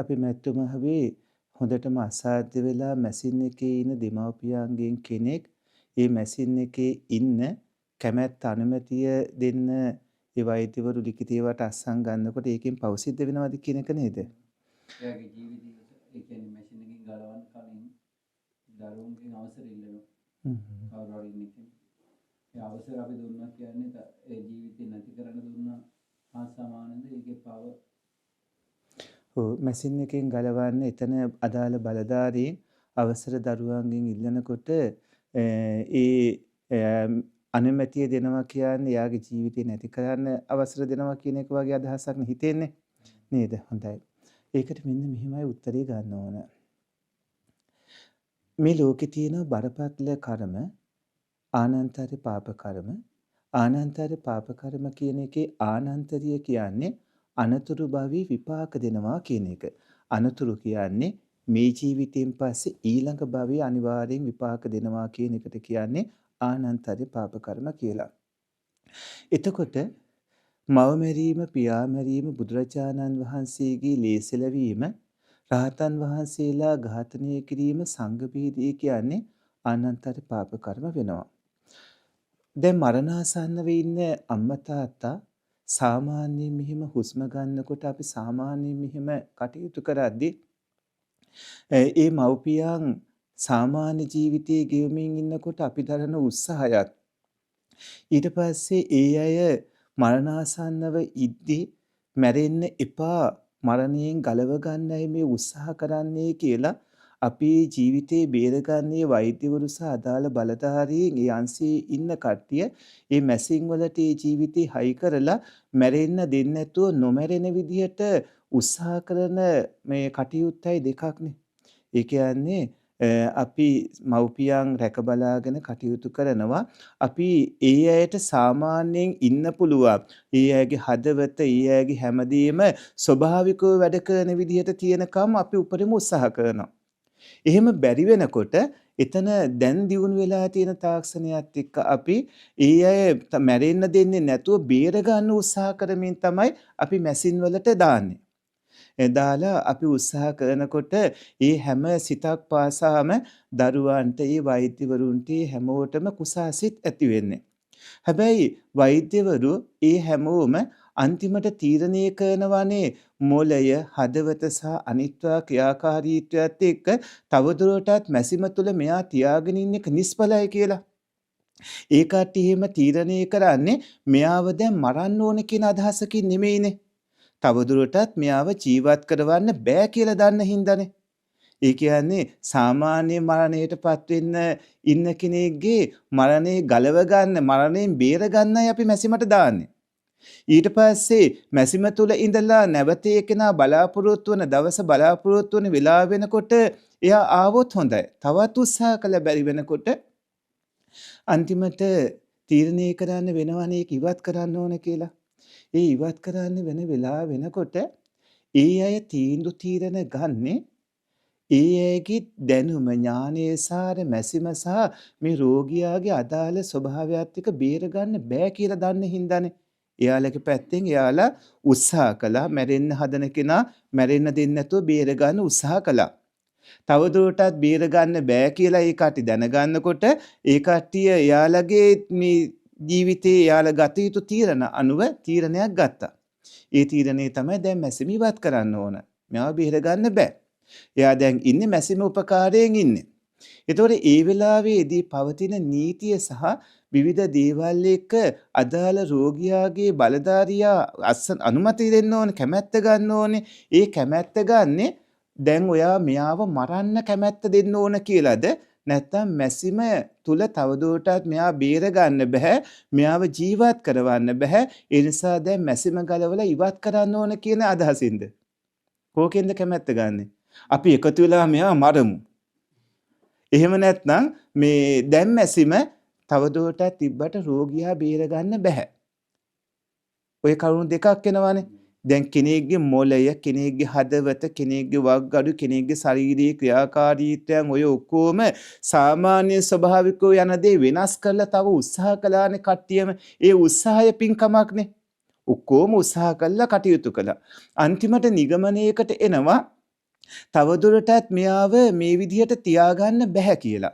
අපි මැට්ටුමහවේ හොඳටම අසාධ්‍ය වෙලා මැසින් එකේ ඉන්න දෙමාපියන්ගෙන් කෙනෙක් ඒ මැසින් එකේ ඉන්න කැමැත්ත අනුමැතිය දෙන්න ඒ වෛද්‍යවරු ලිඛිතේවට අස්සන් ගන්නකොට ඒකෙන් පව් සිද්ධ වෙනවද කියන එක නේද? එයාගේ ජීවිතය ඒ කියන්නේ මැෂින් එකකින් ගලවන්න කලින් දරුවන්ගෙන් අවසර ඉල්ලනවා. කවුරු හරි ඉන්නේ. ඒ අවසර අපි දුන්නා කියන්නේ ඒ ජීවිතේ නැති කරන්න දුන්නා හා සමානද ඒකේ පව. ඔව් මැෂින් එකෙන් ගලවන්න එතන අදාළ බලධාරීන් අවසර දරුවන්ගෙන් ඉල්ලනකොට ඒ අනුමැතිය දෙනවා කියන්නේ යාගේ ජීවිතේ නැති කරන්න අවසර දෙනවා කියන එක වගේ අදහසක් නේ හිතෙන්නේ නේද? හොඳයි. ඒකට මෙන්න මෙහිමයි උත්තරේ ගන්න ඕන. මේ ලෝකේ තියෙන බරපතල කර්ම ආනන්තර පාප කර්ම. ආනන්තර පාප කර්ම කියන එකේ ආනන්තරිය කියන්නේ අනතුරු භවී විපාක දෙනවා කියන එක. අනතුරු කියන්නේ මේ ජීවිතයෙන් පස්සේ ඊළඟ භවයේ අනිවාර්යෙන් විපාක දෙනවා කියන එකට කියන්නේ ආනන්තර පාප කර්ම කියලා. එතකොට මව මැරීම, පියා මැරීම, බුදුරජාණන් වහන්සේගේ ලේසලවීම, රහතන් වහන්සේලා ඝාතනය කිරීම, සංඝ බීජය කියන්නේ ආනන්තර පාප කර්ම වෙනවා. දැන් මරණාසන්නව ඉන්න අම්මා තාත්තා සාමාන්‍යයෙන් මෙහිම හුස්ම ගන්නකොට අපි සාමාන්‍යයෙන් මෙහිම කටයුතු කරද්දී ඒ මව්පියන් සාමාන්‍ය ජීවිතයේ ගෙවමින් ඉන්නකොට අපි දරන උත්සාහයත් ඊට පස්සේ ඒ අය මරණාසන්නව ඉද්දී මැරෙන්න එපා මරණයෙන් ගලව ගන්නයි මේ උත්සාහ කරන්නේ කියලා අපේ ජීවිතේ බේරගන්නේ වෛද්‍යවරු සහ අදාළ බලධාරීන් ඒ අංශයේ ඉන්න කට්ටිය ඒ මැසින් වලට ඒ ජීවිතේ හයි කරලා මැරෙන්න දෙන්නේ නැතුව නොමැරෙන විදිහට උත්සාහ කරන මේ කටයුත්තයි දෙකක්නේ. ඒ කියන්නේ අපි මව්පියන් රැක බලාගෙන කටයුතු කරනවා. අපි ඒ අයට සාමාන්‍යයෙන් ඉන්න පුළුවන්. ඒ අයගේ හදවත, ඒ අයගේ හැමදේම ස්වභාවිකව වැඩ කරන විදිහට තියෙනකම් අපි උපරිම උත්සාහ කරනවා. එහෙම බැරි වෙනකොට එතන දැන් දියුණු වෙලා තියෙන තාක්ෂණයත් එක්ක අපි ඒ අය මැරෙන්න දෙන්නේ නැතුව බේර ගන්න උත්සාහ කරමින් තමයි අපි මැෂින් වලට දාන්නේ. දාලා අපි උත්සාහ කරනකොට ඒ හැම සිතක් පාසාම දරුවන්ට ඒ වෛද්‍යවරුන්ට හැමෝටම කුසාසිත ඇති වෙන්නේ. හැබැයි වෛද්‍යවරු ඒ හැමෝම අන්තිමට තීරණය කරනවානේ මොළය, හදවත සහ අනිත්වා ක්‍රියාකාරීත්වයත් එක්ක තවදුරටත් මැසිම තුළ මෙයා තියාගෙන ඉන්න එක නිෂ්ඵලයි කියලා. ඒ කට්ටිය එහෙම තීරණය කරන්නේ මෙයාව දැන් මරන්න ඕන කියන අදහසකින් නෙමෙයිනේ. තවදුරටත් මෙයාව ජීවත් කරවන්න බෑ කියලා දන්න හින්දානේ. ඒ කියන්නේ සාමාන්‍ය මරණයටපත් වෙන්න ඉන්න කෙනෙක්ගේ මරණය ගලව ගන්න, මරණයෙන් බේර ගන්නයි අපි මැසිමට දාන්නේ. ඊට පස්සේ මැසිම තුල ඉඳලා නැවත කෙනා බලාපොරොත්තු වන දවස බලාපොරොත්තු වන වෙලාව වෙනකොට එයා ආවොත් හොඳයි. තවත් උත්සාහ කළ බැරි වෙනකොට අන්තිමට තීරණය කරන්න වෙනවනේ ඒක ඉවත් කරන්න ඕන කියලා. ඒ ඉවත් කරන්න වෙන වෙලාව වෙනකොට ඒ අය තීරණ ගන්නේ ඒ අයගේ දැනුම, ඥානය සාර මැසිම සහ මේ රෝගියාගේ අදාළ ස්වභාවයත් එක්ක බේර ගන්න බෑ කියලා දන්න හින්දානේ. එයාලගේ පැත්තෙන් එයාලා උත්සාහ කළා මැරෙන්න හදන කෙනා මැරෙන්න දෙන්නේ නැතුව බේර ගන්න උත්සාහ කළා. තවදුරටත් බේර ගන්න බෑ කියලා ඒ කට්ටිය දැනගන්නකොට ඒ කට්ටිය එයාලගේ මේ ජීවිතේ එයාලා ගත යුතු තීරණ අනුව තීරණයක් ගත්තා. ඒ තීරණේ තමයි දැන් මැසිම ඉවත් කරන්න ඕන. මෙයාව බේර ගන්න බෑ. එයා දැන් ඉන්නේ මැසිම උපකාරයෙන් ඉන්නේ. ඒතකොට ඒ වෙලාවේදී පවතින නීතිය සහ විවිධ දේවල් එක්ක අදාළ රෝගියාගේ බලධාරියා අනුමැතිය දෙන්න ඕනේ, කැමැත්ත ගන්න ඕනේ. ඒ කැමැත්ත ගන්නේ දැන් ඔයා මෙයාව මරන්න කැමැත්ත දෙන්න ඕන කියලාද? නැත්නම් මැසිම තුල තවදුරටත් මෙයා බේර ගන්න බෑ, මෙයාව ජීවත් කරවන්න බෑ. ඒ නිසා දැන් මැසිම ගලවලා ඉවත් කරන්න ඕන කියන අදහසින්ද? කෝකෙන්ද කැමැත්ත ගන්නෙ? අපි එකතු වෙලා මෙයා මරමු. එහෙම නැත්නම් මේ දැන් මැසිම තවදුරටත් තිබ්බට රෝගියා බේර ගන්න බෑ. ඔය කරුණු දෙකක් එනවානේ. දැන් කෙනෙක්ගේ මොළය, කෙනෙක්ගේ හදවත, කෙනෙක්ගේ වක්ගඩු, කෙනෙක්ගේ ශාරීරික ක්‍රියාකාරීත්වයන් ඔය ඔක්කොම සාමාන්‍ය ස්වභාවිකව යන දේ වෙනස් කරලා තව උත්සාහ කළානේ කට්ටියම. ඒ උත්සාහය පින්කමක්නේ. ඔක්කොම උත්සාහ කළා කටයුතු කළා. අන්තිමට නිගමනයකට එනවා තවදුරටත් මෙයාව මේ විදිහට තියාගන්න බැහැ කියලා.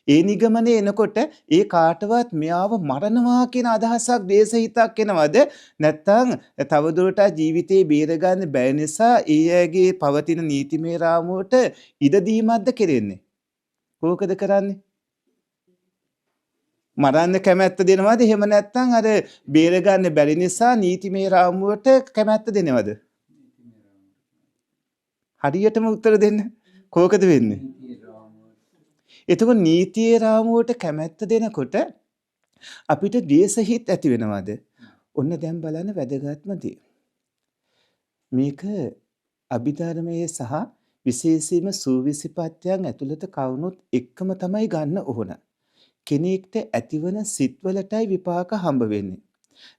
ඒ නිගමනය එනකොට ඒ කාටවත් මෙයාව මරනවා කියන අදහසක් දේශහිතක් එනවද? නැත්නම් තවදුරටත් ජීවිතේ බේරගන්න බැරි නිසා ඒ අයගේ පවතින නීතිමය රාමුවට ඉඩ දීමක්ද කෙරෙන්නේ? කෝකද කරන්නේ? මරන්න කැමැත්ත දෙනවද? එහෙම නැත්නම් අර බේරගන්න බැරි නිසා නීතිමය රාමුවට කැමැත්ත දෙනවද? හරියටම උත්තර දෙන්න. කෝකද වෙන්නේ? එතකොට නීතියේ රාමුවට කැමැත්ත දෙනකොට අපිට ද්වේෂහිත ඇති වෙනවද? ඔන්න දැන් බලන්න වැදගත්ම දේ. මේක අභිධර්මයේ සහ විශේෂයෙන්ම සූවිසිපත්‍යයන් ඇතුළත කවුනුත් එක්කම තමයි ගන්න ඕන. කෙනෙක්ට ඇතිවන සිත්වලටයි විපාක හම්බ වෙන්නේ.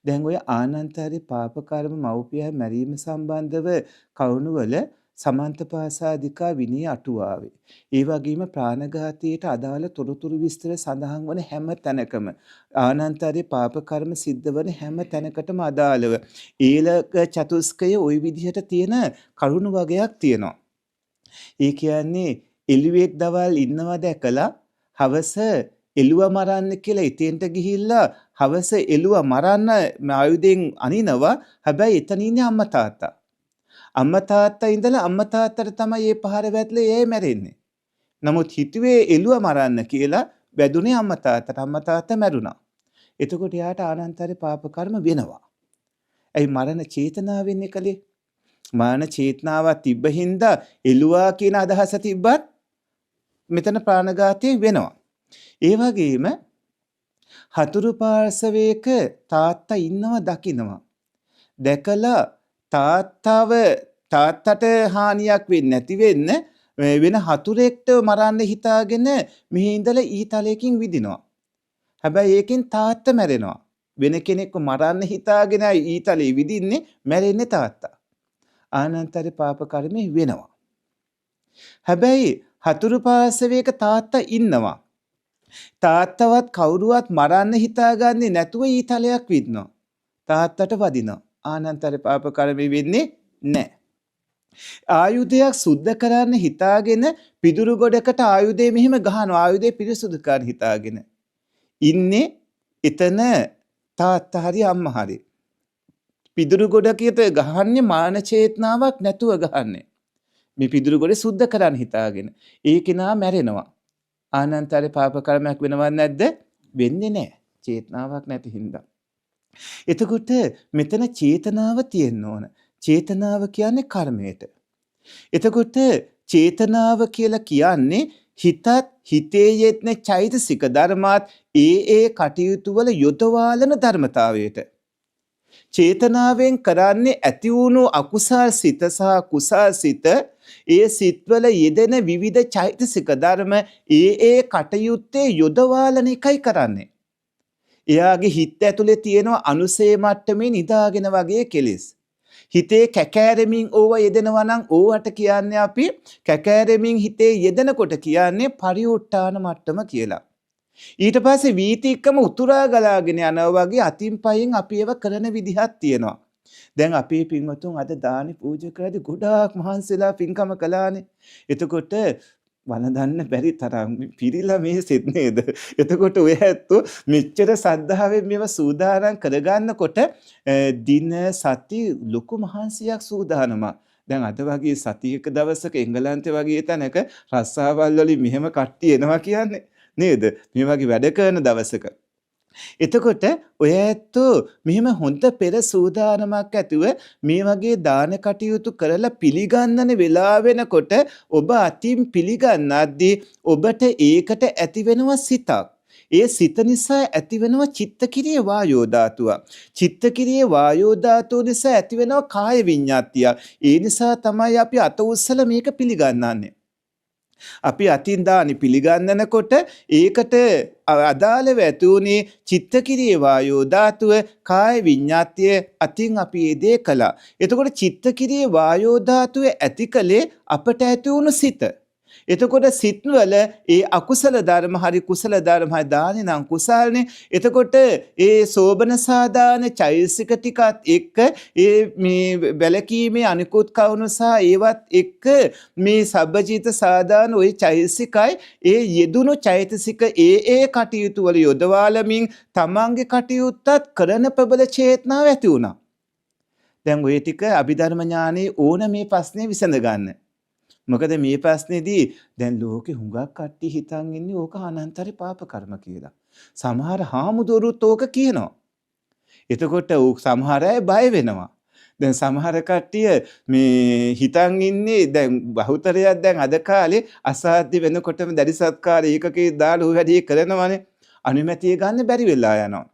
දැන් ඔය ආනන්තරි පාප කර්ම මව්පියන් මැරීම සම්බන්ධව කවුණුවල සමන්තපාසාදිකා විනී අටුවාවේ. ඒ වගේම ප්‍රාණඝාතයට අදාළ තොරතුරු විස්තර සඳහන් වන හැම තැනකම ආනන්තරි පාප කර්ම සිද්ධ වන හැම තැනකටම අදාළව ඊළක චතුස්කය ওই විදිහට තියෙන කරුණු වගයක් තියෙනවා. ඒ කියන්නේ එළුවෙක් දවල් ඉන්නවා දැකලා හවස එළුවා මරන්න කියලා එතෙන්ට ගිහිල්ලා හවස එළුවා මරන්න ආයුධයෙන් අනිනවා. හැබැයි එතන ඉන්නේ අම්මා තාත්තා. අම්මා තාත්තා ඉඳලා අම්මා තාත්තට තමයි මේ පහර වැටලා ඒ මැරෙන්නේ. නමුත් හිතුවේ එළුවා මරන්න කියලා වැදුනේ අම්මා තාත්තට. අම්මා තාත්තා මැරුණා. එතකොට යාට ආනන්තරි පාප කර්ම වෙනවා. ඇයි මරණ චේතනාවෙන් එකලේ? මරණ චේතනාවක් තිබ්බ හින්දා එළුවා කියන අදහස තිබ්බත් මෙතන ප්‍රාණඝාතය වෙනවා. ඒ වගේම හතුරු පාර්ශවයක තාත්තා ඉන්නවා දකින්නවා. දැකලා තාත්තට හානියක් වෙන්නේ නැති වෙන්න වෙන හතුරෙක්ට මරන්න හිතාගෙන මෙහි ඉඳලා ඊතලයකින් විදිනවා. හැබැයි ඒකෙන් තාත්තා මැරෙනවා. වෙන කෙනෙක්ව මරන්න හිතාගෙන ඊතලෙ විදින්නේ මැරෙන්නේ තාත්තා. ආනන්තරි පාප කර්මෙ වෙනවා. හැබැයි හතුරු පාර්ශවයක තාත්තා ඉන්නවා. තාත්තවත් කවුරුවත් මරන්න හිතාගන්නේ නැතුව ඊතලයක් විදිනවා. තාත්තට වදිනවා. ආනන්තරි පාප කර්මෙ වෙන්නේ නැහැ. ආයුධයක් සුද්ධ කරන්න හිතාගෙන පිදුරු ගොඩකට ආයුධය මෙහෙම ගහනවා. ආයුධය පිරිසුදු කරන්න හිතාගෙන. ඉන්නේ එතන තාත්තා හරි අම්මා හරි. පිදුරු ගොඩකට ගහන්නේ මාන චේතනාවක් නැතුව ගහන්නේ. මේ පිදුරු ගොඩේ සුද්ධ කරන්න හිතාගෙන. ඒ කෙනා මැරෙනවා. ආනන්තරි පාප කර්මයක් වෙනවද නැද්ද? වෙන්නේ නැහැ. චේතනාවක් නැති හින්දා. එතකොට මෙතන චේතනාව තියෙන්න ඕන. චේතනාව කියන්නේ කර්මයට. එතකොට චේතනාව කියලා කියන්නේ හිතත් හිතේ යෙත්න චෛතසික ධර්මාත් ඒ කටයුතු වල යොදවාලන ධර්මතාවයට. චේතනාවෙන් කරන්නේ ඇති වුණු අකුසල් සිත සහ කුසල් සිත ඒ සිත්වල යෙදෙන විවිධ චෛතසික ධර්ම ඒ කටයුත්තේ යොදවාලන එකයි කරන්නේ. එයාගේ හිත ඇතුලේ තියෙන අනුසේ මට්ටමේ නිදාගෙන වගේ කෙලෙස්. හිතේ කැකෑරෙමින් ඕව යෙදෙනවා නම් ඕවට කියන්නේ අපි කැකෑරෙමින් හිතේ යෙදෙනකොට කියන්නේ පරිඋට්ටාන මට්ටම කියලා. ඊට පස්සේ වීතික්කම උතුරා ගලාගෙන යනවා වගේ අතින් පයින් අපි ඒව කරන විදිහක් තියෙනවා. දැන් අපේ පින්වතුන් අද දානි පූජා කරද්දී ගොඩාක් මහන්සිලා පින්කම කළානේ. එතකොට වළඳන්න බැරි තරම් පිරිලා මේ සෙත් නේද? එතකොට ඔය ඇත්තෝ මෙච්චර සද්ධාවෙන් මේවා සූදානම් කරගන්නකොට දින සති ලොකු මහන්සියක් සූදානමක්. දැන් අද වගේ සතියක දවසක එංගලන්තේ වගේ තැනක රස්සාවල් වලින් මෙහෙම කට්ටිය එනවා කියන්නේ නේද? මේ වගේ වැඩ කරන දවසක. එතකොට ඔය ඇත්තෝ මෙහෙම හොඳ පෙර සූදානමක් ඇතුව මේ වගේ දාන කටයුතු කරලා පිළිගන්නන වෙලාව වෙනකොට ඔබ අතින් පිළිගන්නද්දී ඔබට ඒකට ඇති වෙනවා සිතක්. ඒ සිත නිසා ඇති වෙනවා චිත්තකිරිය වායෝ ධාතුව. චිත්තකිරිය වායෝ ධාතුව නිසා ඇති වෙනවා කාය විඤ්ඤාතිය. ඒ නිසා තමයි අපි අත උස්සලා මේක පිළිගන්නන්නේ. අපි අතින් දානි පිළිගන්නනකොට ඒකට අදාළව ඇති උනේ චිත්තකිරිය වායෝ ධාතුව කාය විඤ්ඤාතිය අතින් අපි ඒ දේ කළා. එතකොට චිත්තකිරිය වායෝ ධාතුව ඇති කලේ අපට ඇති වුණු සිත. එතකොට සිත්වල ඒ අකුසල ධර්ම හරි කුසල ධර්ම හරි දානේ නම් කුසල්නේ. එතකොට ඒ සෝබන සාදාන චෛතසික ටිකත් එක්ක ඒ මේ වැලකීමේ අනිකුත් කවුණු සහ ඒවත් එක්ක මේ සබ්බජීත සාදාන ওই චෛතසිකයි ඒ යෙදුණු චෛතසික ඒ කටයුතු වල යොදවාලමින් තමන්ගේ කටයුත්තත් කරන ප්‍රබල චේතනාව ඇති වුණා. දැන් ওই ටික අභිධර්ම ඥානයේ ඕන මේ ප්‍රශ්නේ විසඳ ගන්න. මොකද මේ ප්‍රශ්නේදී දැන් ලෝකෙ හුඟක් කට්ටිය හිතන් ඉන්නේ ඕක අනන්තරේ පාප කර්ම කියලා. සමහර හාමුදුරුවෝත් ඕක කියනවා. එතකොට සමහර අය බය වෙනවා. දැන් සමහර කට්ටිය මේ හිතන් ඉන්නේ දැන් බහුතරයක් දැන් අද කාලේ අසාධ්‍ය වෙනකොටම දැඩි සත්කාර ඒකකේ දාලා ඔය වැඩි කරනවනේ. අනුමැතිය ගන්න බැරි වෙලා යනවා.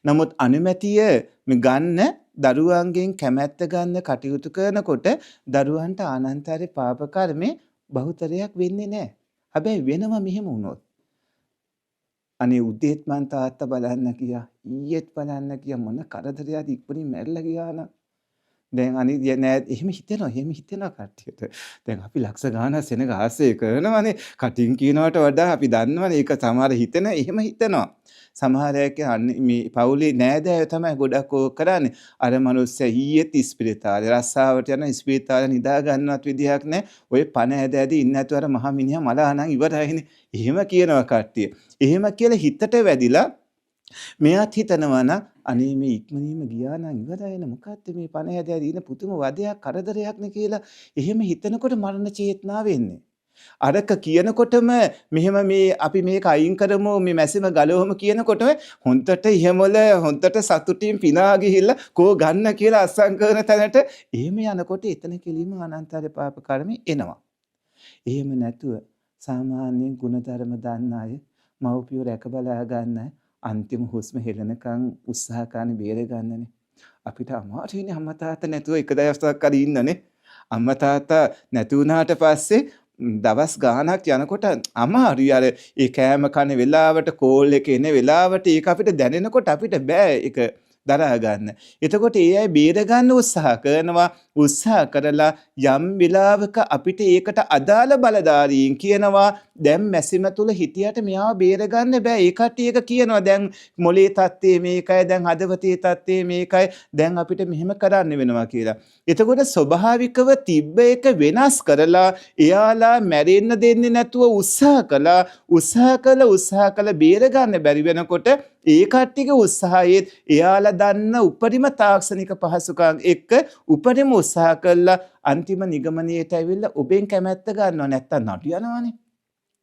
නමුත් අනුමැතිය ගන්න දරුවන්ගෙන් කැමැත්ත ගන්න කටයුතු කරනකොට දරුවන්ට ආනන්තරේ පාප කර්මේ බහුතරයක් වෙන්නේ නැහැ. හැබැයි වෙනම මෙහෙම වුණොත් අනේ උදේත් මං තාත්තා බලන්න ගියා ඊයේත් බලන්න ගියා මොන කරදරයක්ද ඉක්මනින් මැරිලා ගියා නම් දැන් අනිත් නෑ එහෙම හිතෙනවා කට්ටියට. දැන් අපි ලක්ෂ ගාණක් සෙනග ආශ්‍රය කරනවානේ. කටින් කියනවට වඩා අපි දන්නවනේ ඒක සමහර එහෙම හිතනවා. සමහර අය මේ පවුලේ නෑදෑයෝ තමයි ගොඩක් ඕක කරන්නේ. අර මිනිස්සයා ඊයේත් ඉස්පිරිතාලේ රස්සාවට යන ඉස්පිරිතාලේ නිදා ගන්නවත් විදියක් නෑ. ඔය පණ ඇදදී ඉන්න නැතුව අර මහ මිනිහා මලහනම් ඉවරයිනේ. එහෙම කියනවා කට්ටිය. එහෙම කියලා හිතට වැදිලා මෙයාත් හිතනවා නම් අනේ මේ ඉක්මනීම ගියා නම් ඉවරයිනේ මොකද්ද මේ පණ හැදෑදී ඉන්න පුදුම වදයක් කරදරයක් නේ කියලා එහෙම හිතනකොට මරණ චේතනාව එන්නේ. අරක කියනකොටම මෙහෙම මේ අපි මේක අයින් කරමු මේ මැසිම ගලවමු කියනකොටම හොන්දට ඉහෙමොල හොන්දට සතුටින් පිනා ගිහිල්ලා කෝ ගන්න කියලා අස්සම් කරන තැනට එහෙම යනකොට එතන කෙලිම අනන්තර පාප කර්මෙ එනවා. එහෙම නැතුව සාමාන්‍යයෙන් ගුණධර්ම දන්න අය මව්පියෝ රැක බලා ගන්න අන්තිම හුස්ම හෙලනකන් උත්සාහ කරන බේර ගන්නනේ. අපිට අමාරුයිනේ අම්මා තාත්තා නැතුව එක දවසක් හරි ඉන්නනේ. අම්මා තාත්තා නැති වුණාට පස්සේ දවස් ගාණක් යනකොට අමාරුයි අර ඒ කෑම කන වෙලාවට කෝල් එක එන වෙලාවට ඒක අපිට දැනෙනකොට අපිට බෑ ඒක දරා ගන්න. එතකොට ඒ අය බේර ගන්න උත්සාහ කරනවා. උත්සාහ කරලා යම් වෙලාවක අපිට ඒකට අදාළ බලධාරීන් කියනවා දැන් මැසිම තුල හිටියට මෙයාව බේර ගන්න බෑ. ඒ කට්ටිය එක කියනවා දැන් මොලේ තත්ත්වය මේකයි දැන් හදවතේ තත්ත්වය මේකයි දැන් අපිට මෙහෙම කරන්න වෙනවා කියලා. එතකොට ස්වභාවිකව තිබ්බ එක වෙනස් කරලා එයාලා මැරෙන්න දෙන්නේ නැතුව උත්සාහ කළා බේර ගන්න බැරි වෙනකොට ඒ කට්ටියගේ උත්සාහයේත් එයාලා දන්න උපරිම තාක්ෂණික පහසුකම් එක්ක උපරිම උත්සාහ කළා අන්තිම නිගමනයට ඇවිල්ලා ඔබෙන් කැමැත්ත ගන්නවා නැත්තම් නඩු යනවානේ.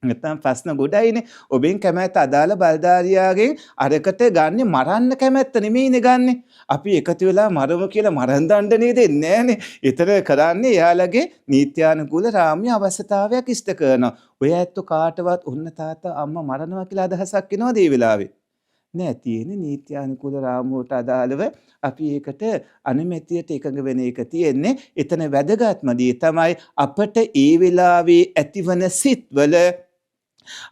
නැත්තම් ප්‍රශ්න ගොඩයිනේ. ඔබෙන් කැමැත්ත අදාළ බලධාරියාගෙන් අරකට ගන්නෙ මරන්න කැමැත්ත නෙමෙයිනේ ගන්නෙ. අපි එකතු වෙලා මරමු කියලා මරන් දණ්ඩනේ දෙන්නේ නැහනේ. ඊතර කරන්නේ එයාලගේ නීත්‍යානුකූල රාම්‍ය අවශ්‍යතාවයක් ඉෂ්ට කරනවා. ඔය ඇත්තෝ කාටවත් ඔන්න තාත්තා අම්මා මරනවා කියලා අදහසක් එනවද මේ වෙලාවේ? නෑ තියෙන්නේ නීත්‍යානුකූල රාමුවට අදාළව අපි ඒකට අනුමැතියට එකඟ වෙන එක තියෙන්නේ. එතන වැදගත්ම දේ තමයි අපට ඒ වෙලාවේ ඇතිවන සිත්වල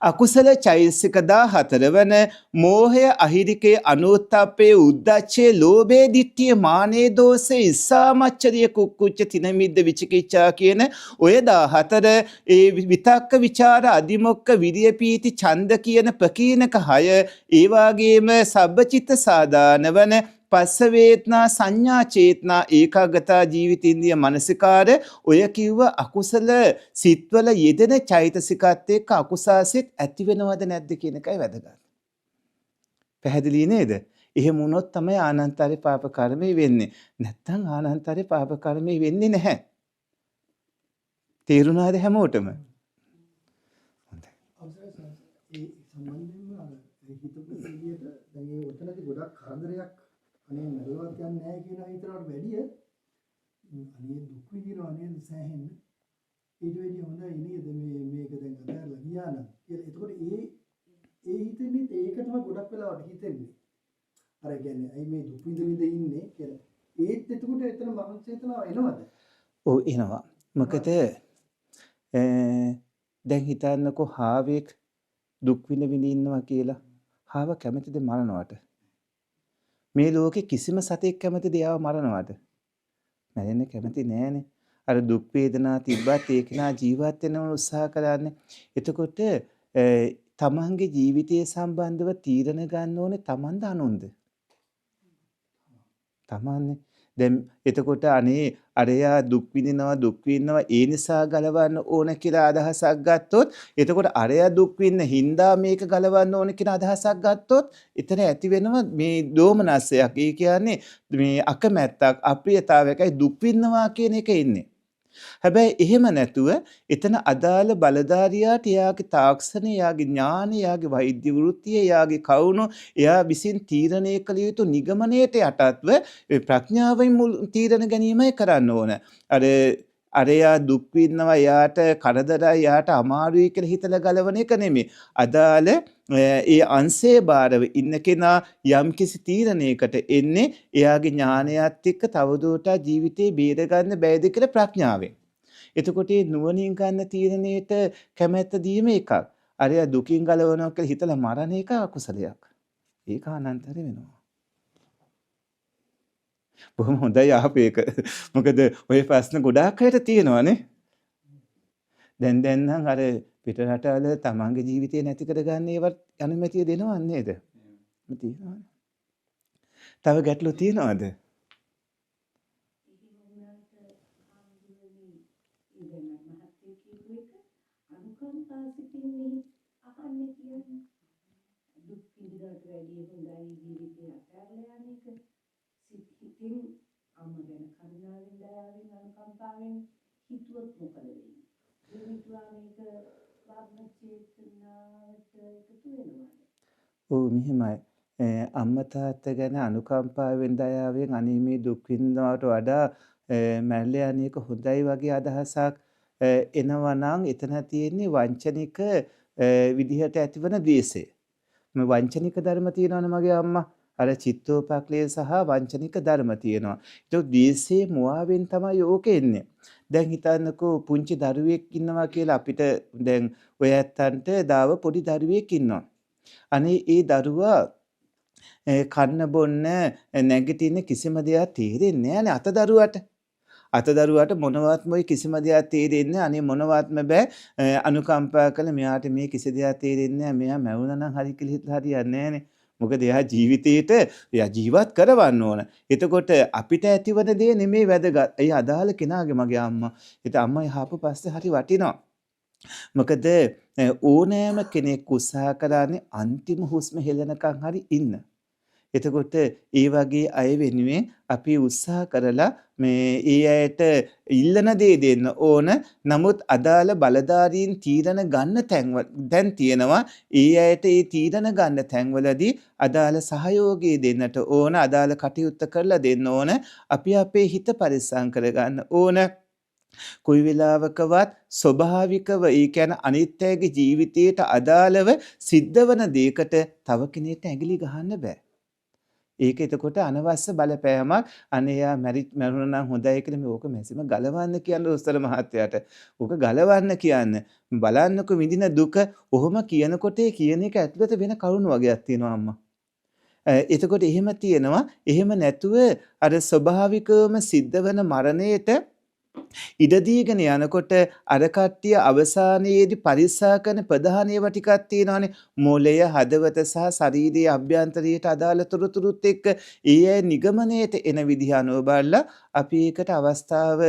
අකුසල චෛතසික 14 වන මෝහය අහිරිකේ අනුත්ථප්පේ උද්දච්චේ ලෝභේ දිට්ඨිය මානේ දෝසේ ඉස්සාමච්චරිය කුක්කුච්ච තිනමිද්ද විචිකිච්ඡා කියන ඔය 14 ඒ විතක්ක ਵਿਚාර අදිමොක්ක විරිය පීති ඡන්ද කියන ප්‍රකීනක 6 ඒ වාගේම සබ්බචිත්ත සාදාන වන පස්ස වේදනා සංඥා චේතනා ඒකාගතා ජීවිතින්දිය මනසිකාර ඔය කිව්ව අකුසල සිත්වල යෙදෙන චෛතසිකත් එක්ක අකුසල් සිත් ඇති වෙනවද නැද්ද කියන එකයි වැදගත්. පැහැදිලි නේද? එහෙම වුණොත් තමයි ආනන්තරේ පාප කර්මය වෙන්නේ. නැත්තම් ආනන්තරේ පාප කර්මය වෙන්නේ නැහැ. තේරුණාද හැමෝටම? හොඳයි. ඒ සම්බන්ධයෙන්ම හිතපු විදියට දැන් ඒ ඔතනදී ගොඩක් කරදරයක් අනේ නරවත් යන්නේ නැහැ කියන හිතනවට වැඩිය අනේ දුක් විඳිනවා නේද සෑහෙන්න ඊට වැඩිය හොඳයි නේද මේක දැන් අදාළලා ගියා නම් කියලා. එතකොට ඒ හිතෙන්නේ ඒක තමයි ගොඩක් වෙලාවට හිතෙන්නේ. අර කියන්නේ අයි මේ දුක් විඳින්න ඉන්නේ කියලා. ඒත් එතකොට එතන මරණ චේතනාව එනවද? ඔව් එනවා. මොකද දැන් හිතන්නකෝ හාවෙක් දුක් විඳ ඉන්නවා කියලා. හාව කැමතිද මරණවට? මේ ලෝකේ කිසිම සතෙක් කැමතිද එයාව මරනවට? මැරෙන්න කැමති නෑනේ. අර දුක් වේදනා තිබ්බත් ඒක නා ජීවත් වෙන්න උත්සාහ කරන්නේ. එතකොට තමන්ගේ ජීවිතය සම්බන්ධව තීරණ ගන්න ඕනේ තමන්ද අනුන්ද? තමන්නේ. දැන් එතකොට අනේ අරයා දුක් විඳිනවා ඒ නිසා ගලවන්න ඕන කියලා අදහසක් ගත්තොත් එතකොට අරයා දුක් විඳින හින්දා මේක ගලවන්න ඕන කියන අදහසක් ගත්තොත් එතන ඇති වෙනවා මේ දෝමනස්සයක්. ඒ කියන්නේ මේ අකමැත්තක් අප්‍රියතාවයකයි දුක් විඳිනවා කියන එක ඉන්නේ. හැබැයි එහෙම නැතුව එතන අදාළ බලධාරියාට එයාගේ තාක්ෂණය, එයාගේ ඥානය, එයාගේ වෛද්‍ය වෘත්තිය, එයාගේ කවුණු එයා විසින් තීරණය කළ යුතු නිගමනයට යටත්ව ප්‍රඥාවෙන් තීරණ ගැනීමයි කරන්න ඕන. අරයා දුක් විඳිනවා, එයාට කරදරයි, එයාට අමාරුයි කියලා හිතලා ගලවන එක නෙමෙයි. අදාළ ඒ අංශයේ බාරව ඉන්න කෙනා යම්කිසි තීරණයකට එන්නේ එයාගේ ඥානයත් එක්ක තවදුරටත් ජීවිතේ බේර ගන්න බැයිද කියලා ප්‍රඥාවෙන්. එතකොට මේ නුවණින් ගන්න තීරණයට කැමැත්ත දීම එකක්. අරයා දුකින් ගලවනවා කියලා හිතලා මරණ එක අකුසලයක්. ඒක අනන්තර වෙනවා. බොහොම හොඳයි අහපු එක. මොකද ඔය ප්‍රශ්න ගොඩාක් අයට තියෙනවානේ. දැන් නම් අර පිට රටවල තමන්ගේ ජීවිතේ නැති කරගන්න ඒවත් අනුමැතිය දෙනව නේද? තියෙනවනේ. තව ගැටලු තියෙනවද? ඔව් මෙහෙමයි. අම්මා තාත්තා ගැන අනුකම්පාවෙන් දයාවෙන් අනේ මේ දුක් විඳිනවට වඩා මැරලා යන එක හොඳයි වගේ අදහසක් එනවා නම් එතන තියෙන්නේ වංචනික විදිහට ඇතිවන ද්වේෂය. මේ වංචනික ධර්ම තියෙනවනේ මගේ අම්මා. අර චිත්තෝපක්ලේශ සහ වංචනික ධර්ම තියෙනවා. ඒක ද්වේෂයේ මුවාවෙන් තමයි ඕක එන්නේ. දැන් හිතන්නකෝ පුංචි දරුවෙක් ඉන්නවා කියලා අපිට දැන් ඔය ඇත්තන්ට දාව පොඩි දරුවෙක් ඉන්නවා. අනේ ඒ දරුවා කන්න බොන්න නැගිටින්න කිසිම දෙයක් තේරෙන්නේ නැහැ නේ අතදරුවට. අතදරුවට මොනවත්ම කිසිම දෙයක් තේරෙන්නේ අනේ මොනවත්ම බෑ අනුකම්පා කළ මෙයාට මේ කිසි දෙයක් තේරෙන්නේ නැහැ. මෙයා මැවුනා නම් හරි කියලා හිතලා හරියන්නේ නැහනේ. මොකද එයා ජීවිතේට එයා ජීවත් කරවන්න ඕන. එතකොට අපිට ඇතිවන දේ නෙමෙයි වැදගත්. ඒ අදාළ කෙනාගේ මගේ අම්මා. ඒත් අම්මා යහපු පස්සේ හරි වටිනවා. මොකද ඕනෑම කෙනෙක් උත්සාහ කරන්නේ අන්තිම හුස්ම හෙලනකම් හරි ඉන්න. එතකොට ඒ වගේ අය වෙනුවෙන් අපි උත්සාහ කරලා මේ ඒ අයට ඉල්ලන දේ දෙන්න ඕන. නමුත් අදාළ බලධාරීන් තීරණ ගන්න තැන්වල දැන් තියෙනවා. ඒ අයට ඒ තීරණ ගන්න තැන්වලදී අදාළ සහයෝගය දෙන්නට ඕන. අදාළ කටයුත්ත කරලා දෙන්න ඕන. අපි අපේ හිත පරිස්සම් කරගන්න ඕන. කොයි වෙලාවකවත් ස්වභාවිකව ඒ කියන්නේ අනිත්‍යයේ ජීවිතයට අදාළව සිද්ධ වන දෙයකට තව කෙනෙක්ට ඇඟිලි ගහන්න බෑ. ඒක එතකොට අනවශ්‍ය බලපෑමක්. අනේ යා මැරුණා නම් හොඳයි කියලා මේ ඕක මැසිම ගලවන්න කියන්නේ උස්තර මහත්තයාට. ඕක ගලවන්න කියන්නේ බලන්නකො විඳින දුක ඔහොම කියනකොට කියන එක ඇතුළත වෙන කරුණු වගේක් තියෙනවා අම්මා. එතකොට එහෙම තියෙනවා. එහෙම නැතුව අර ස්වභාවිකවම සිද්ධ වෙන මරණයට ඉඩ දීගෙන යනකොට අර කට්ටිය අවසානයේදී පරික්ෂා කරන ප්‍රධාන ඒවා ටිකක් තියෙනවානේ. මොළය, හදවත සහ ශරීරයේ අභ්‍යන්තරයට අදාළ තොරතුරුත් එක්ක ඒ අය නිගමනයට එන විදිහ අනුව බලලා අපි ඒකට අවස්ථාව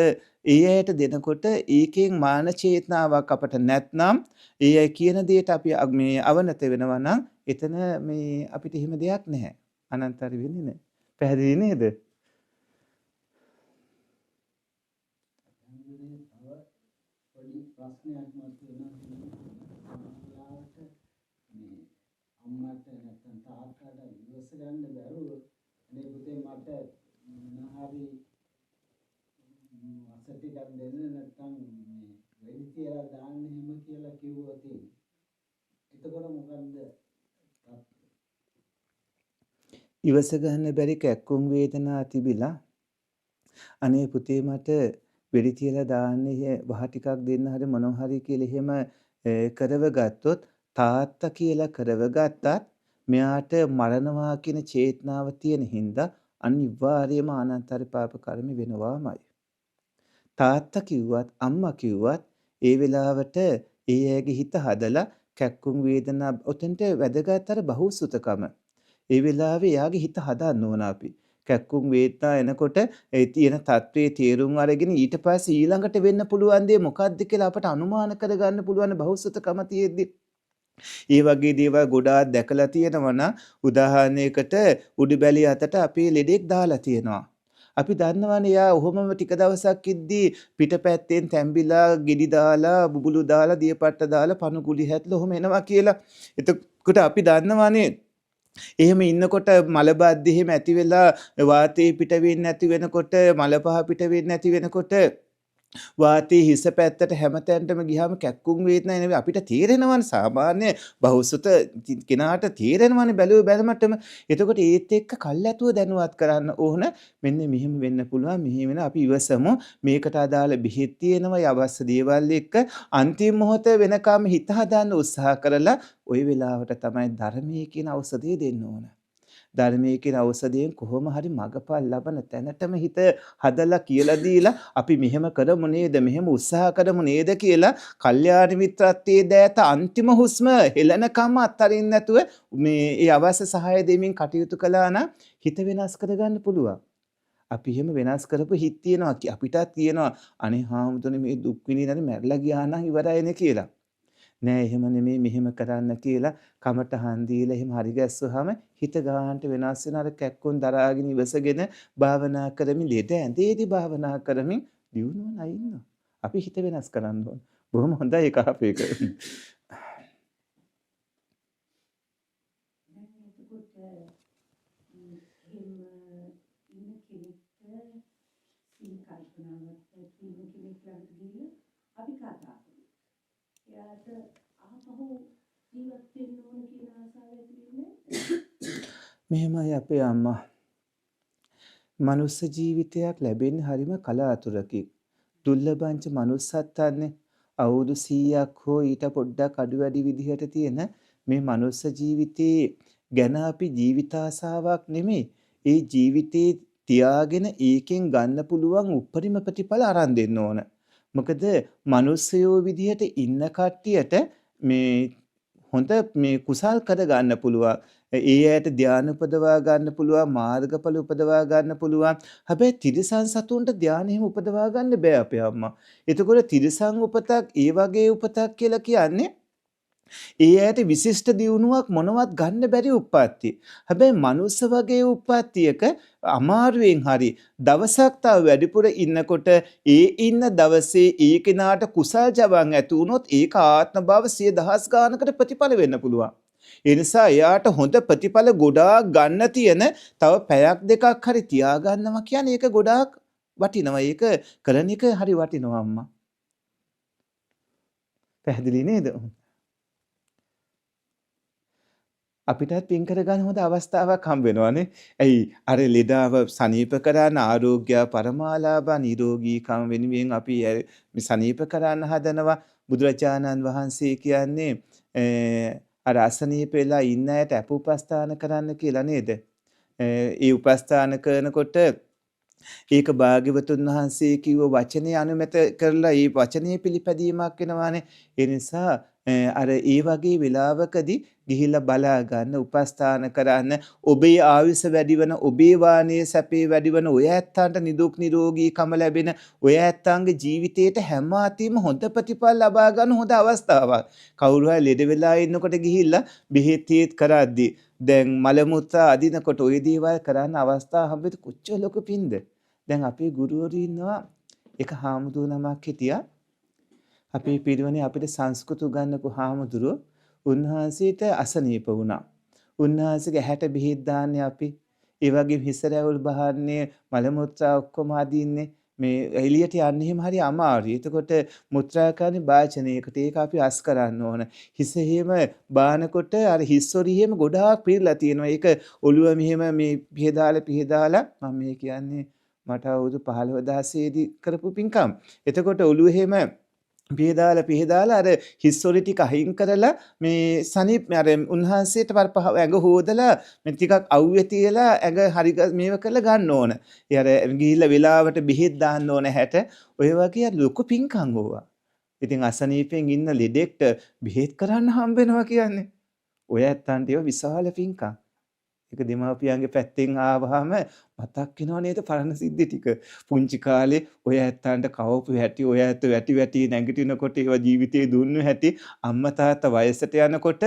ඒ අයට දෙනකොට ඒකෙන් මාන චේතනාවක් අපට නැත්නම් ඒ අය කියන දෙයට අපි මේ අවනත වෙනවා නම් එතන මේ අපිට එහෙම දෙයක් නැහැ. අනන්තර වෙන්නේ නැහැ. පැහැදිලි නේද? ප්‍රශ්නයක් මතුවෙනවා මේ අම්මට නැත්නම් තාත්තට ඉවස ගන්න බැරුව මේ පුතේ මට මොනහරි අසටිකක් දෙන්න නැත්නම් මේ වෙඩි කියලා දාන්න එහෙම කියලා කිව්වොත් එතකොට මොකන්ද ඉවස ගන්න බැරි කැක්කුම් වේදනා තිබිලා අනේ පුතේ මට වෙඩි තියලා දාන්නේ වහ ටිකක් දෙන්න හරි මොනවා හරි කියලා එහෙම කරව ගත්තොත් තාත්තා කියලා කරව ගත්තත් මෙයාට මරණවා කියන චේතනාව තියෙන හින්දා අනිවාර්යයෙන්ම අනන්තර පාප කර්ම වෙනවාමයි. තාත්තා කිව්වත් අම්මා කිව්වත් ඒ වෙලාවට ඒ අයගේ හිත හදලා කැක්කුම් වේදනා ඔතෙන්ට වැදගත් අර බහුසුතකම. ඒ වෙලාවේ එයාගේ හිත හදන්න ඕන අපි. කැක්කුම් වේදනා එනකොට ඒ තියෙන தત્ත්වයේ තේරුම් අරගෙන ඊට පස්සේ ඊළඟට වෙන්න පුළුවන් දේ මොකක්ද කියලා අපට අනුමාන කරගන්න පුළුවන් බහුසුතකම තියෙද්දි ඒ වගේ දේවල් ගොඩාක් දැකලා තියෙනවා නම් උදාහරණයකට උඩුබැලිය අතට අපේ ලෙඩෙක් දාලා තියෙනවා. අපි දන්නවනේ යා ඔහොමම ටික දවසක් ඉද්දී පිටපැත්තෙන් තැඹිලා ගෙඩි දාලා බුබුලු දාලා දියපට්ට දාලා පණු කුලි හැදලා ඔහොම එනවා කියලා. එතකොට අපි දන්නවනේ එහෙම ඉන්නකොට මලබද්ද එහෙම ඇති වෙලා වාතේ පිට වෙන්නේ නැති වෙනකොට මලපහ පිට වෙන්නේ නැති වෙනකොට වාතේ හිස පැත්තට හැමතැනටම ගියාම කැක්කුම් වේදනා එන අපිට තේරෙනවනේ සාමාන්‍ය බහුසුත කෙනාට තේරෙනවනේ බැලුව බැලමටම. එතකොට ඒත් එක්ක කල්ැතුව දැනුවත් කරන්න ඕන මෙන්න මෙහෙම වෙන්න පුළුවන් මෙහෙම වෙන අපි ඉවසමු මේකට අදාළ බෙහෙත් තියෙනවා අවශ්‍ය දේවල් එක්ක අන්තිම මොහොත වෙනකම් හිත හදාන්න උත්සාහ කරලා ওই වෙලාවට තමයි ධර්මයේ කියන ඖෂධය දෙන්න ඕන. ධර්මයේ කියන ඖෂධයෙන් කොහොම හරි මගපල් ලබන තැනටම හිත හදලා කියලා දීලා අපි මෙහෙම කරමු නේද මෙහෙම උත්සාහ කරමු නේද කියලා කල්යාණ මිත්‍රත්වයේ දෑත අන්තිම හුස්ම හෙලනකම අත්තරින් නැතුව මේ ඒ අවශ්‍ය සහාය දෙමින් කටයුතු කළා නම් හිත වෙනස් කරගන්න පුළුවන්. අපි එහෙම වෙනස් කරපු හිත තියෙනවා අපිටත් තියෙනවා අනේ හාමුදුරනේ මේ දුක් විඳින්න මැරලා ගියා නම් ඉවරයිනේ කියලා. නෑ එහෙම නෙමෙයි මෙහෙම කරන්න කියලා කමටහන් දීලා එහෙම හරි ගැස්සුවාම හිත ගානට වෙනස් වෙන අර කැක්කුන් දරාගෙන ඉවසගෙන භාවනා කරමින් ලෙඩ ඇඳේදී භාවනා කරමින් දියුණුවන අය ඉන්නවා. අපි හිත වෙනස් කරන්න ඕන. බොහොම හොඳයි ඒක අපේක. අපි කතා එයාට ආපහු ජීවත් වෙන්න ඕන කියන ආසාව ඇති වෙන්නේ. මෙහෙමයි අපේ අම්මා. මනුස්ස ජීවිතයක් ලැබෙන්නේ හරිම කලාතුරකින්. දුර්ලභංච මනුස්සත්වන්නේ අවුරුදු 100ක් හෝ ඊට පොඩ්ඩක් අඩු වැඩි විදිහට තියෙන මේ මනුස්ස ජීවිතේ ගැන අපි ජීවිතාසාවක් නෙමෙයි. ඒ ජීවිතේ තියාගෙන ඒකෙන් ගන්න පුළුවන් උපරිම ප්‍රතිඵල අරන් දෙන්න ඕන. මොකද මිනිස්සයෝ විදිහට ඉන්න කට්ටියට මේ හොඳ මේ කුසල් කර ගන්න පුළුවන්. ඒ ඇයට ධානය උපදවා ගන්න පුළුවන්, මාර්ගඵල උපදවා ගන්න පුළුවන්. හැබැයි තිරිසන් සතුන්ට ධානය එහෙම උපදවා ගන්න බෑ අපේ අම්මා. එතකොට තිරිසන් උපතක් ඒ වගේ උපතක් කියලා කියන්නේ ඒ ඇයට විශිෂ්ට දියුණුවක් මොනවත් ගන්න බැරි උප්පත්තිය. හැබැයි මනුස්ස වගේ උප්පත්තියක අමාරුවෙන් හරි දවසක් තව වැඩිපුර ඉන්නකොට ඒ ඉන්න දවසේ ඒ කෙනාට කුසල් ජවන් ඇති වුණොත් ඒක ආත්ම භාව 100,000 ගානකට ප්‍රතිඵල වෙන්න පුළුවන්. ඒ නිසා එයාට හොඳ ප්‍රතිඵල ගොඩාක් ගන්න තියෙන තව පැයක් දෙකක් හරි තියාගන්නවා කියන්නේ ඒක ගොඩාක් වටිනවා. ඒක කරන එක හරි වටිනවා අම්මා. පැහැදිලි නේද? අපිටත් පින් කරගන්න හොඳ අවස්ථාවක් හම්බ වෙනවානේ. ඇයි අර ලෙඩාව සනීප කරන්න ආරෝග්‍ය පරමාලාභ නිරෝගීකම වෙනුවෙන් අපි සනීප කරන්න හදනවා. බුදුරජාණන් වහන්සේ කියන්නේ අර අසනීප වෙලා ඉන්න අයට අපෝපස්ථාන කරන්න කියලා නේද? ඒ උපස්ථාන කරනකොට ඒක භාග්‍යවතුන් වහන්සේ කිව්ව වචනේ අනුමත කරලා ඒ වචනේ පිළිපැදීමක් වෙනවානේ. ඒ නිසා අර ඒ වගේ වෙලාවකදී ගිහිල්ලා බලා ගන්න උපස්ථාන කරන්න ඔබේ ආයුෂ වැඩි වෙන ඔබේ වාණයේ සැපේ වැඩි වෙන ඔය ඇත්තන්ට නිදුක් නිරෝගීකම ලැබෙන ඔය ඇත්තන්ගේ ජීවිතේට හැම අතින්ම හොඳ ප්‍රතිඵල ලබා ගන්න හොඳ අවස්ථාවක්. කවුරු හරි ලෙඩ වෙලා ඉන්නකොට ගිහිල්ලා බෙහෙත් කරද්දී දැන් මල මුත්‍රා අදිනකොට ওই දේවල් කරන්න අවස්ථාව හම්බෙත් කොච්චර ලොකු පින්ද. දැන් අපේ ගුරුවරු ඉන්නවා එක හාමුදුරු නමක් හිටියා. අපේ පිරිවනේ අපිට සංස්කෘත උගන්වපු හාමුදුරුවෝ උන්වහන්සේට අසනීප වුණා. උන්වහන්සේගේ හැට බෙහෙත් දාන්නේ අපි. ඒ වගේ හිස රැවුල් බහන්නේ මල මුත්‍රා ඔක්කොම අදින්නේ මේ එළියට යන්න එහෙම හරි අමාරුයි. එතකොට මුත්‍රා කරන්නේ වාචනයකට ඒක අපි අස් කරන්න ඕන. හිස එහෙම බානකොට අර හිස්සොරි එහෙම ගොඩාක් පිරලා තියෙනවා. ඒක ඔළුව මෙහෙම මේ පිහදාලා මම මේ කියන්නේ මට අවුරුදු 15 16 දී කරපු පින්කම්. එතකොට ඔළුව එහෙම පිහදාලා අර හිස්තොලි ටික අහිං කරලා මේ සනීප අර උන්වහන්සේට පහ ඇඟ හොදලා මේ ටිකක් අවුවේ තියලා ඇඟ හරි මේව කරලා ගන්න ඕන. ඒ අර ගිහිල්ලා වෙලාවට බෙහෙත් දාන්න ඕන හැට ඔය වගේ ලොකු පිංකම් ඕවා. ඉතින් අසනීපෙන් ඉන්න ලෙඩෙක්ට බෙහෙත් කරන්න හම්බ වෙනවා කියන්නේ. ඔය ඇත්තන්ට ඒවා විශාල පිංකම්. ඒක දෙමාපියන්ගේ පැත්තෙන් ආවහම මතක් වෙනව නේද පරණ සිද්ධි ටික. පුංචි කාලේ ඔය ඇත්තන්ට කවපු හැටි, ඔය ඇත්ත වැටි නැගිටිනකොට ඒවා ජීවිතේ දුන්නු හැටි, අම්මා තාත්තා වයසට යනකොට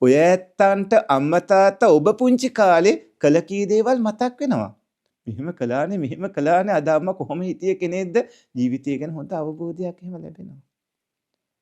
ඔය ඇත්තන්ට අම්මා තාත්තා ඔබ පුංචි කාලේ කළ කී දේවල් මතක් වෙනවා. මෙහෙම කළානේ අද අම්මා කොහොම හිටියේ කෙනෙක්ද ජීවිතය ගැන හොඳ අවබෝධයක් එහෙම ලැබෙනවා.